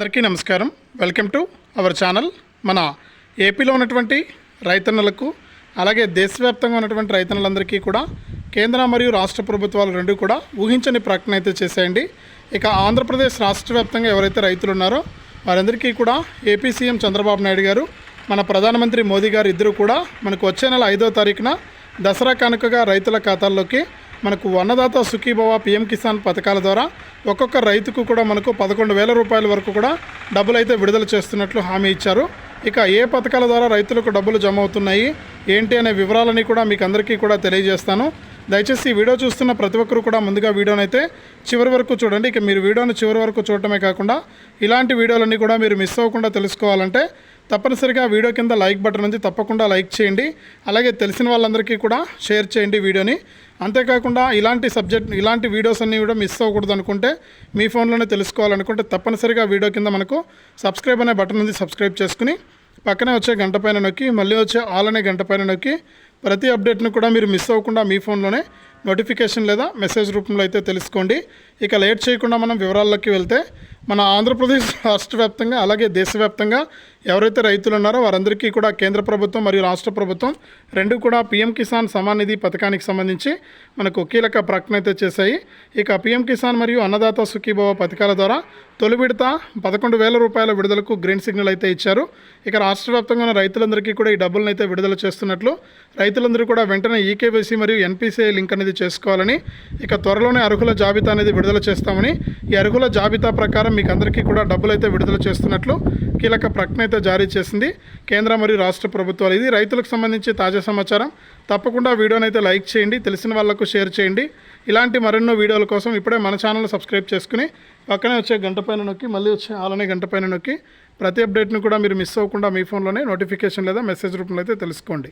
అందరికీ నమస్కారం. Welcome to our channel. మన ఏపీలో ఉన్నటువంటి రైతన్నలకు అలాగే దేశవ్యాప్తంగా ఉన్నటువంటి రైతన్నలందరికీ కూడా కేంద్ర మరియు రాష్ట్ర ప్రభుత్వాలు రెండు కూడా ఊహించని ప్రకటన అయితే చేశాయండి. ఇక ఆంధ్రప్రదేశ్ రాష్ట్ర వ్యాప్తంగా ఎవరైతే రైతులు ఉన్నారో వారందరికీ కూడా ఏపీ సీఎం చంద్రబాబు నాయుడు గారు, మన ప్రధానమంత్రి మోదీ గారు ఇద్దరు కూడా మనకు వచ్చే నెల 5వ తారీఖున దసరా కానుకగా రైతుల ఖాతాల్లోకి మనకు అన్నదాత సుఖీభవ పీఎం కిసాన్ పథకాల ద్వారా ఒక్కొక్క రైతుకు కూడా మనకు 11,000 రూపాయల వరకు కూడా డబ్బులు అయితే విడుదల చేస్తున్నట్లు హామీ ఇచ్చారు. ఇక ఏ పథకాల ద్వారా రైతులకు డబ్బులు జమ అవుతున్నాయి ఏంటి అనే వివరాలని కూడా మీకు అందరికీ కూడా తెలియజేస్తాను. దయచేసి ఈ వీడియో చూస్తున్న ప్రతి ఒక్కరు కూడా ముందుగా వీడియోని అయితే చివరి వరకు చూడండి. ఇక మీరు వీడియోని చివరి వరకు చూడటమే కాకుండా ఇలాంటి వీడియోలన్నీ కూడా మీరు మిస్ అవ్వకుండా తెలుసుకోవాలంటే తప్పనిసరిగా వీడియో కింద లైక్ బటన్ ఉంది, తప్పకుండా లైక్ చేయండి. అలాగే తెలిసిన వాళ్ళందరికీ కూడా షేర్ చేయండి వీడియోని. అంతేకాకుండా ఇలాంటి వీడియోస్ అన్నీ కూడా మిస్ అవ్వకూడదు అనుకుంటే, మీ ఫోన్లోనే తెలుసుకోవాలనుకుంటే తప్పనిసరిగా వీడియో కింద మనకు సబ్స్క్రైబ్ అనే బటన్ ఉంది, సబ్స్క్రైబ్ చేసుకుని పక్కనే వచ్చే గంట పైన నొక్కి మళ్ళీ వచ్చే ఆల్ అనే గంట పైన నొక్కి ప్రతి అప్డేట్ను కూడా మీరు మిస్ అవ్వకుండా మీ ఫోన్లోనే నోటిఫికేషన్ లేదా మెసేజ్ రూపంలో అయితే తెలుసుకోండి. ఇక లేట్ చేయకుండా మనం వివరాల్లోకి వెళ్తే, మన ఆంధ్రప్రదేశ్ రాష్ట్ర వ్యాప్తంగా అలాగే దేశవ్యాప్తంగా ఎవరైతే రైతులు ఉన్నారో వారందరికీ కూడా కేంద్ర ప్రభుత్వం మరియు రాష్ట్ర ప్రభుత్వం రెండు కూడా పీఎం కిసాన్ సమాన్ నిధి పథకానికి సంబంధించి మనకు కీలక ప్రకటన అయితే చేశాయి. ఇక పీఎం కిసాన్ మరియు అన్నదాత సుఖీభవ పథకాల ద్వారా తొలి విడత 11,000 రూపాయల విడుదలకు గ్రీన్ సిగ్నల్ అయితే ఇచ్చారు. ఇక రాష్ట్ర వ్యాప్తంగా ఉన్న రైతులందరికీ కూడా ఈ డబ్బులను అయితే విడుదల చేస్తున్నట్లు, రైతులందరూ కూడా వెంటనే ఈకేవైసీ మరియు ఎన్పిసిఐ లింక్ అనేది చేసుకోవాలని, ఇక త్వరలోనే అర్హుల జాబితా అనేది విడుదల చేస్తామని, ఈ అర్హుల జాబితా ప్రకారం మీకు అందరికీ కూడా డబ్బులు అయితే విడుదల చేస్తున్నట్లు కీలక ప్రకటన అయితే జారీ చేసింది కేంద్ర మరియు రాష్ట్ర ప్రభుత్వాలు. ఇది రైతులకు సంబంధించి తాజా సమాచారం. తప్పకుండా వీడియోని అయితే లైక్ చేయండి, తెలిసిన వాళ్ళకు షేర్ చేయండి. ఇలాంటి మరెన్నో వీడియోల కోసం ఇప్పుడే మన ఛానల్ సబ్స్క్రైబ్ చేసుకుని పక్కనే వచ్చే గంట పైన నొక్కి మళ్ళీ వచ్చే ఆలనే గంట పైన నొక్కి ప్రతి అప్డేట్ను కూడా మీరు మిస్ అవ్వకుండా మీ ఫోన్లోనే నోటిఫికేషన్ లేదా మెసేజ్ రూపంలో అయితే తెలుసుకోండి.